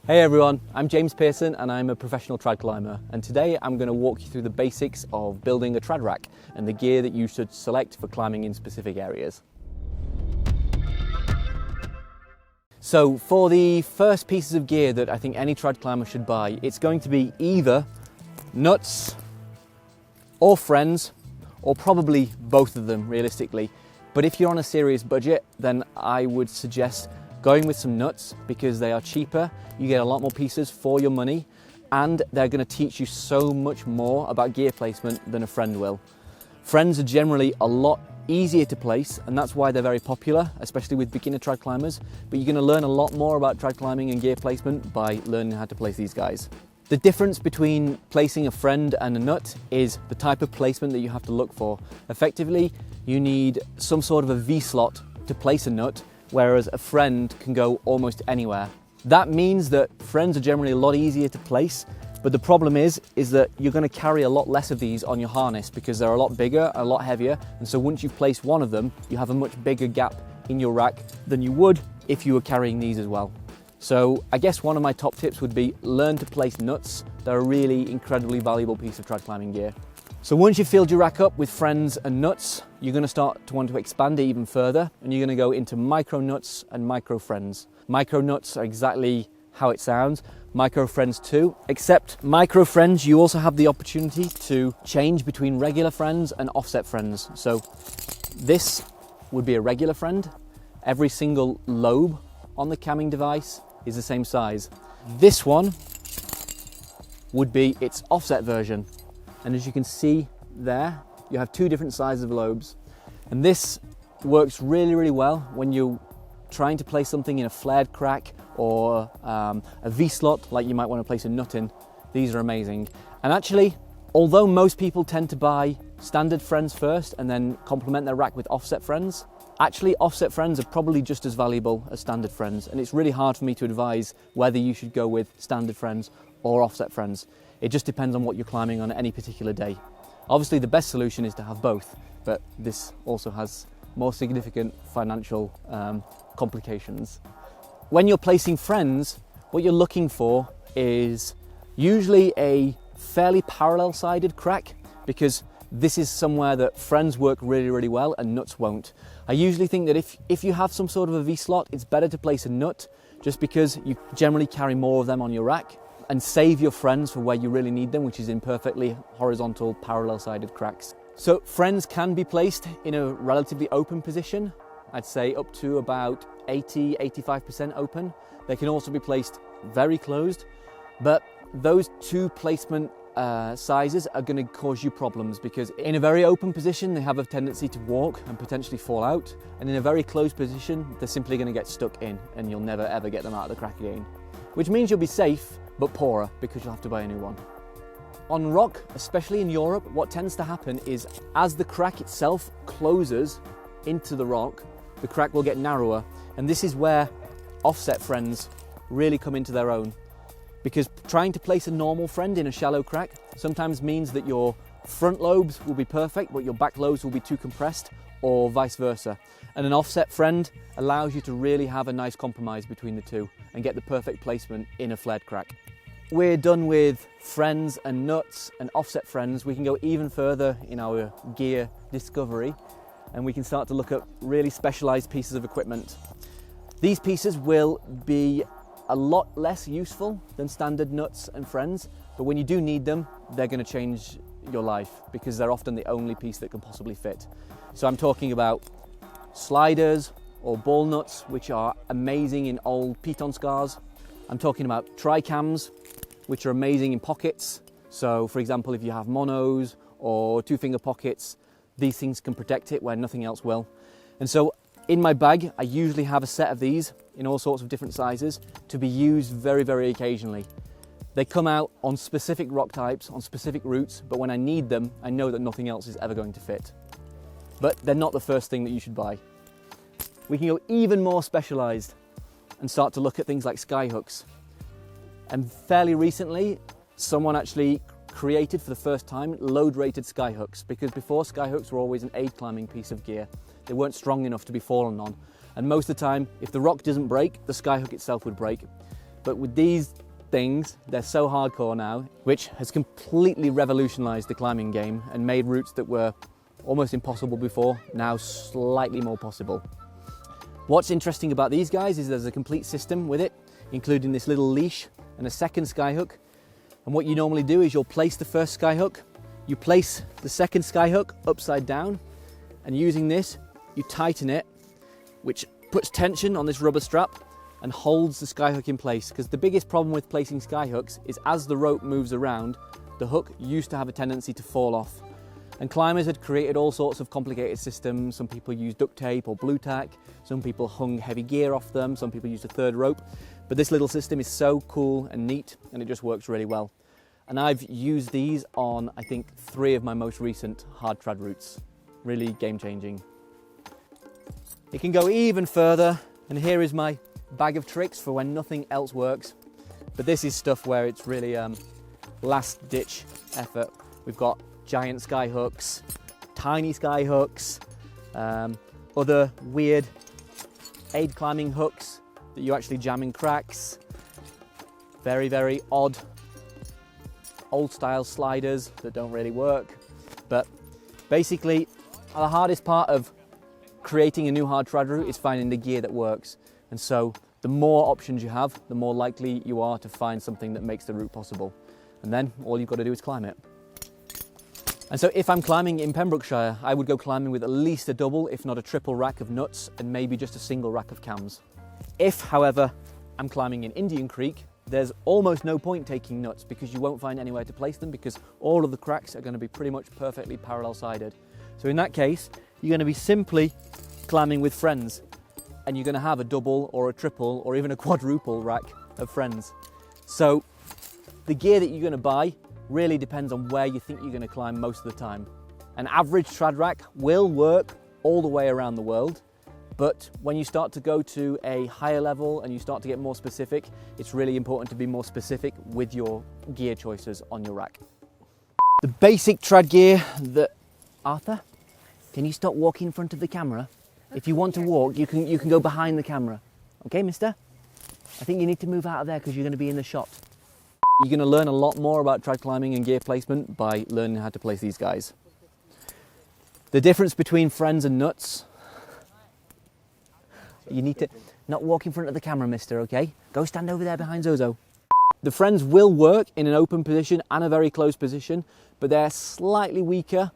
Hey everyone, I'm James Pearson and I'm a professional trad climber, and today I'm going to walk you through the basics of building a trad rack and the gear that you should select for climbing in specific areas. So for the first pieces of gear that I think any trad climber should buy, it's going to be either nuts or friends, or probably both of them realistically. But if you're on a serious budget, then I would suggest going with some nuts because they are cheaper, you get a lot more pieces for your money, and they're going to teach you so much more about gear placement than a friend will. Friends are generally a lot easier to place, and that's why they're very popular, especially with beginner trad climbers, but you're going to learn a lot more about trad climbing and gear placement by learning how to place these guys. The difference between placing a friend and a nut is the type of placement that you have to look for. Effectively, you need some sort of a V-slot to place a nut, whereas a friend can go almost anywhere. That means that friends are generally a lot easier to place, but the problem is that you're going to carry a lot less of these on your harness because they're a lot bigger, a lot heavier, and so once you've placed one of them, you have a much bigger gap in your rack than you would if you were carrying these as well. So I guess one of my top tips would be learn to place nuts. They're a really incredibly valuable piece of trad climbing gear. So once you've filled your rack up with friends and nuts, you're going to start to want to expand it even further, and you're going to go into micro nuts and micro friends. Micro nuts are exactly how it sounds, micro friends too, except micro friends you also have the opportunity to change between regular friends and offset friends. So this would be a regular friend. Every single lobe on the camming device is the same size. This one would be its offset version. And as you can see there, you have two different sizes of lobes. And this works really well when you're trying to place something in a flared crack or a V-slot like you might want to place a nut in. These are amazing. And actually, although most people tend to buy standard friends first and then complement their rack with offset friends, actually offset friends are probably just as valuable as standard friends. And it's really hard for me to advise whether you should go with standard friends or offset friends. It just depends on what you're climbing on any particular day. Obviously the best solution is to have both, but this also has more significant financial complications. When you're placing friends, what you're looking for is usually a fairly parallel-sided crack, because this is somewhere that friends work really well and nuts won't. I usually think that if you have some sort of a V-slot, it's better to place a nut just because you generally carry more of them on your rack, and save your friends for where you really need them, which is in perfectly horizontal, parallel-sided cracks. So friends can be placed in a relatively open position. I'd say up to about 80–85% open. They can also be placed very closed, but those two placement sizes are going to cause you problems because in a very open position they have a tendency to walk and potentially fall out, and in a very closed position they're simply going to get stuck in and you'll never ever get them out of the crack again. Which means you'll be safe, but poorer because you'll have to buy a new one. On rock, especially in Europe, what tends to happen is as the crack itself closes into the rock, the crack will get narrower, and this is where offset friends really come into their own. Because trying to place a normal friend in a shallow crack sometimes means that your front lobes will be perfect, but your back lobes will be too compressed, or vice versa. And an offset friend allows you to really have a nice compromise between the two and get the perfect placement in a flared crack. We're done with friends and nuts and offset friends. We can go even further in our gear discovery and we can start to look at really specialized pieces of equipment. These pieces will be a lot less useful than standard nuts and friends, but when you do need them, they're going to change your life because they're often the only piece that can possibly fit. So I'm talking about sliders or ball nuts, which are amazing in old piton scars. I'm talking about tri-cams, which are amazing in pockets. So for example, if you have monos or two-finger pockets, these things can protect it where nothing else will. And so in my bag, I usually have a set of these in all sorts of different sizes to be used very occasionally. They come out on specific rock types, on specific routes, but when I need them, I know that nothing else is ever going to fit. But they're not the first thing that you should buy. We can go even more specialized and start to look at things like Skyhooks. And fairly recently, someone actually created for the first time load-rated Skyhooks, because before Skyhooks were always an aid climbing piece of gear. They weren't strong enough to be fallen on. And most of the time, if the rock doesn't break, the Skyhook itself would break. But with these things. They're so hardcore now, which has completely revolutionized the climbing game and made routes that were almost impossible before, now slightly more possible. What's interesting about these guys is there's a complete system with it, including this little leash and a second skyhook. And what you normally do is you'll place the first skyhook, you place the second skyhook upside down, and using this, you tighten it, which puts tension on this rubber strap and holds the skyhook in place. Because the biggest problem with placing skyhooks is as the rope moves around, the hook used to have a tendency to fall off. And climbers had created all sorts of complicated systems. Some people used duct tape or blue tack, some people hung heavy gear off them, some people used a third rope. But this little system is so cool and neat, and it just works really well. And I've used these on, I think, 3 of my most recent hard trad routes. Really game-changing. It can go even further, and here is my bag of tricks for when nothing else works. But this is stuff where it's really last-ditch effort. We've got giant skyhooks, tiny skyhooks, other weird aid climbing hooks that you actually jam in cracks, very, very odd old-style sliders that don't really work. But basically, the hardest part of creating a new hard trad route is finding the gear that works. And so the more options you have, the more likely you are to find something that makes the route possible. And then all you've got to do is climb it. And so if I'm climbing in Pembrokeshire, I would go climbing with at least a double, if not a triple rack of nuts, and maybe just a single rack of cams. If, however, I'm climbing in Indian Creek, there's almost no point taking nuts because you won't find anywhere to place them because all of the cracks are going to be pretty much perfectly parallel sided. So in that case, you're going to be simply climbing with friends, and you're going to have a double or a triple or even a quadruple rack of friends. So the gear that you're going to buy really depends on where you think you're going to climb most of the time. An average trad rack will work all the way around the world, but when you start to go to a higher level and you start to get more specific, it's really important to be more specific with your gear choices on your rack. The basic trad gear that... Arthur, can you stop walking in front of the camera? If you want to walk, you can go behind the camera. Okay, mister? I think you need to move out of there because you're going to be in the shot. You're going to learn a lot more about trad climbing and gear placement by learning how to place these guys. The difference between friends and nuts. You need to not walk in front of the camera, mister, okay? Go stand over there behind Zozo. The friends will work in an open position and a very close position, but they're slightly weaker